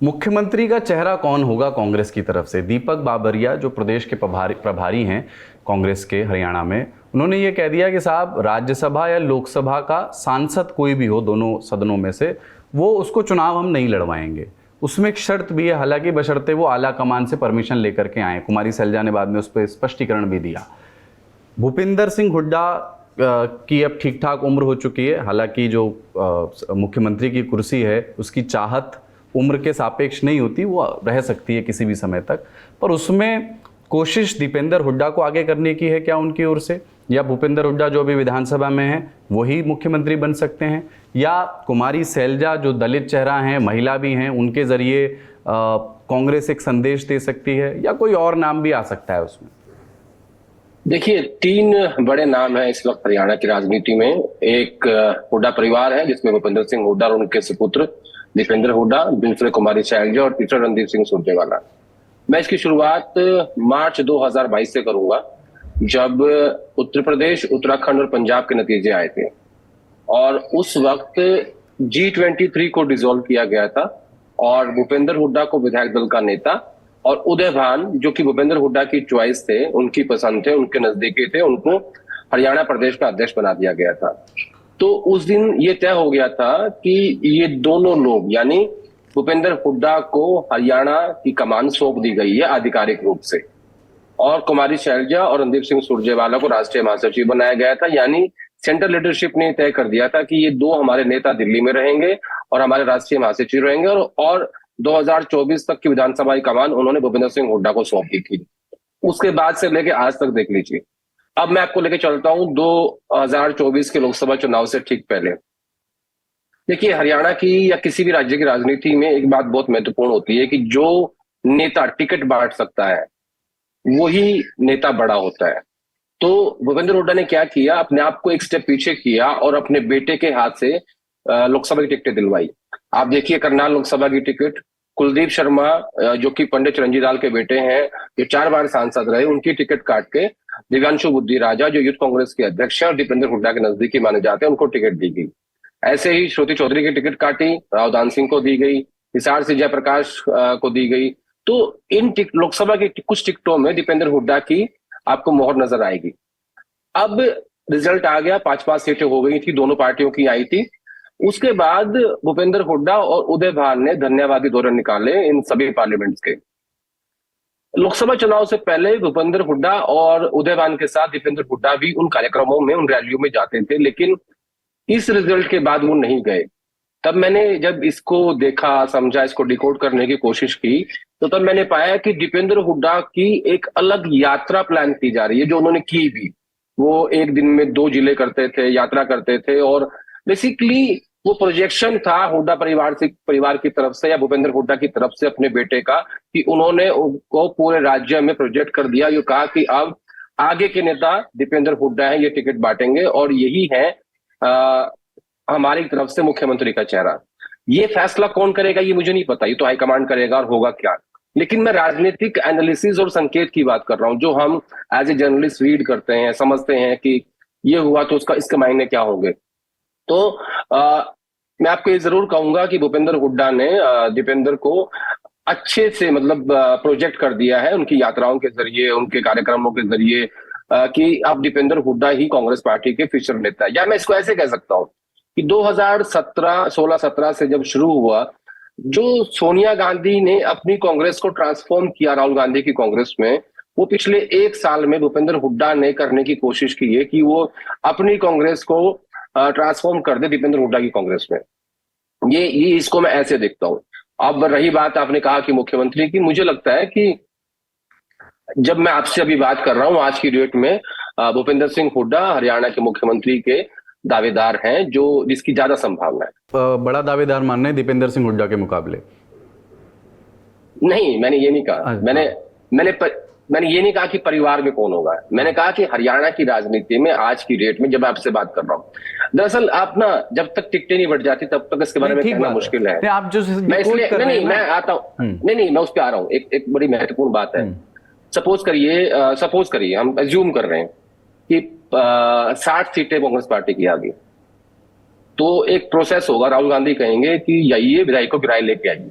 मुख्यमंत्री का चेहरा कौन होगा कांग्रेस की तरफ से? दीपक बाबरिया जो प्रदेश के प्रभारी हैं कांग्रेस के हरियाणा में, उन्होंने ये कह दिया कि साहब राज्यसभा या लोकसभा का सांसद कोई भी हो दोनों सदनों में से, वो उसको चुनाव हम नहीं लड़वाएंगे। उसमें एक शर्त भी है, हालांकि बशर्ते वो आला कमान से परमिशन लेकर के आए। कुमारी सैलजा ने बाद में उस पर स्पष्टीकरण भी दिया। भूपिंदर सिंह हुड्डा की अब ठीक ठाक उम्र हो चुकी है। हालांकि जो मुख्यमंत्री की कुर्सी है उसकी चाहत उम्र के सापेक्ष नहीं होती, वो रह सकती है किसी भी समय तक, पर उसमें कोशिश दीपेंद्र हुड्डा को आगे करने की है क्या उनकी ओर से? या भूपेंद्र हुड्डा जो अभी विधानसभा में है वही मुख्यमंत्री बन सकते हैं, या कुमारी सैलजा जो दलित चेहरा हैं, महिला भी हैं, उनके जरिए कांग्रेस एक संदेश दे सकती है, या कोई और नाम भी आ सकता है उसमें? देखिए, तीन बड़े नाम हैं इस वक्त हरियाणा की राजनीति में। एक हुड्डा परिवार है जिसमें भूपेंद्र सिंह हुड्डा और उनके सुपुत्र दीपेंद्र हुड्डा, दूसरे कुमारी सैलजा और तीसरा रणदीप सिंह सुरजेवाला। मैं इसकी शुरुआत मार्च 2022 से करूंगा, जब उत्तर प्रदेश, उत्तराखंड और पंजाब के नतीजे आए थे और उस वक्त G23 को डिसॉल्व किया गया था और भूपेंद्र हुड्डा को विधायक दल का नेता और उदय भान, जो कि भूपेंद्र हुड्डा की चॉइस थे, उनकी पसंद थे, उनके नजदीकी थे, उनको हरियाणा प्रदेश का अध्यक्ष बना दिया गया था। तो उस दिन ये तय हो गया था कि ये दोनों लोग, यानी भूपेंद्र हुड्डा को हरियाणा की कमान सौंप दी गई है आधिकारिक रूप से, और कुमारी सैलजा और रणदीप सिंह सुरजेवाला को राष्ट्रीय महासचिव बनाया गया था। यानी सेंट्रल लीडरशिप ने तय कर दिया था कि ये दो हमारे नेता दिल्ली में रहेंगे और हमारे राष्ट्रीय महासचिव रहेंगे, और 2024 तक की विधानसभा की कमान उन्होंने भूपेंद्र सिंह हुड्डा को सौंप दी थी। उसके बाद से लेके आज तक देख लीजिए। अब मैं आपको लेके चलता हूं 2024 के लोकसभा चुनाव से ठीक पहले। देखिए, हरियाणा की या किसी भी राज्य की राजनीति में एक बात बहुत महत्वपूर्ण होती है कि जो नेता टिकट बांट सकता है वही नेता बड़ा होता है। तो भूपेंद्र हुड्डा ने क्या किया, अपने आप को एक स्टेप पीछे किया और अपने बेटे के हाथ से लोकसभा की टिकटें दिलवाई। आप देखिए, करनाल लोकसभा की टिकट कुलदीप शर्मा, जो कि पंडित चिरंजीव लाल के बेटे हैं, जो 4 बार सांसद रहे, उनकी टिकट काट के दिव्यांशु बुद्धि राजा, जो यूथ कांग्रेस के अध्यक्ष हैं और दीपेंद्र हुड्डा के नजदीकी माने जाते हैं, उनको टिकट दी गई। ऐसे ही श्रुति चौधरी की टिकट काटी, राव दान सिंह को दी गई, हिसार से जयप्रकाश को दी गई। तो इन लोकसभा की कुछ टिकटों में दीपेंद्र हुड्डा की आपको मोहर नजर आएगी। अब रिजल्ट आ गया, 5-5 सीटें हो गई थी, दोनों पार्टियों की आई थी। उसके बाद भूपेंद्र हुड्डा और उदय भान ने धन्यवादी दौरे निकाले इन सभी पार्लियामेंट्स के। लोकसभा चुनाव से पहले भूपेंद्र हुड्डा और उदय भान के साथ दीपेंद्र हुड्डा भी उन कार्यक्रमों में, उन रैलियों में जाते थे, लेकिन इस रिजल्ट के बाद वो नहीं गए। तब मैंने जब इसको देखा, समझा, इसको डिकोड करने की कोशिश की, तो तब मैंने पाया कि दीपेंद्र हुड्डा की एक अलग यात्रा प्लान की जा रही है, जो उन्होंने की भी। वो एक दिन में 2 जिले करते थे, यात्रा करते थे, और बेसिकली वो प्रोजेक्शन था हुड्डा परिवार की तरफ से या भूपेंद्र हुड्डा की तरफ से अपने बेटे का, कि उन्होंने उनको पूरे राज्य में प्रोजेक्ट कर दिया। ये कहा कि अब आगे के नेता दीपेंद्र हुड्डा है, ये टिकट बांटेंगे और यही है हमारी तरफ से मुख्यमंत्री का चेहरा। ये फैसला कौन करेगा ये मुझे नहीं पता, ये तो हाईकमांड करेगा और होगा क्या। लेकिन मैं राजनीतिक एनालिसिस और संकेत की बात कर रहा हूं, जो हम एज ए जर्नलिस्ट रीड करते हैं, समझते हैं कि ये हुआ तो इसके मायने क्या होंगे। तो मैं आपको ये जरूर कहूंगा कि भूपेंद्र हुड्डा ने दीपेंद्र को अच्छे से, मतलब प्रोजेक्ट कर दिया है उनकी यात्राओं के जरिए, उनके कार्यक्रमों के जरिए, कि अब दीपेंद्र हुड्डा ही कांग्रेस पार्टी के फ्यूचर नेता है। या मैं इसको ऐसे कह सकता हूं कि 2016-17 से जब शुरू हुआ, जो सोनिया गांधी ने अपनी कांग्रेस को ट्रांसफॉर्म किया राहुल गांधी की कांग्रेस में, वो पिछले 1 साल में भूपेंद्र हुड्डा ने करने की कोशिश की है कि वो अपनी कांग्रेस को ट्रांसफॉर्म कर दे दीपेंद्र हुड्डा की कांग्रेस में। ये इसको मैं ऐसे देखता हूं। अब रही बात, आपने कहा कि मुख्यमंत्री की, मुझे लगता है कि जब मैं आपसे अभी बात कर रहा हूं आज की डेट में, भूपेंद्र सिंह हुड्डा हरियाणा के मुख्यमंत्री के दावेदार हैं, जिसकी ज्यादा संभावना है। बड़ा दावेदार मानना है दीपेंद्र सिंह हुड्डा के मुकाबले? नहीं, मैंने ये नहीं कहा। मैंने ये नहीं कहा कि परिवार में कौन होगा। मैंने कहा कि हरियाणा की राजनीति में आज की डेट में, जब आपसे बात कर रहा हूं, दरअसल आप ना, जब तक टिकटें नहीं बढ़ जाती तब तक इसके बारे में कहना मुश्किल है। आप जो मैं इसलिए मैं आता हूं, नहीं, मैं उस पर आ रहा हूं। एक बड़ी महत्वपूर्ण बात है। सपोज करिए हम एज्यूम कर रहे हैं कि 60 सीटें कांग्रेस पार्टी की आ गई, तो एक प्रोसेस होगा। राहुल गांधी कहेंगे कि जाइए विधायकों की राय लेके आइए,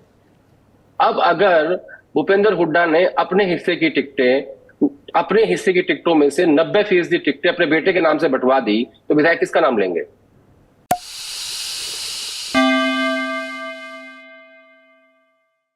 अब अगर भूपेंद्र हुड्डा ने अपने हिस्से की टिकटों में से 90% टिकटें अपने बेटे के नाम से बंटवा दी, तो विधायक किसका नाम लेंगे?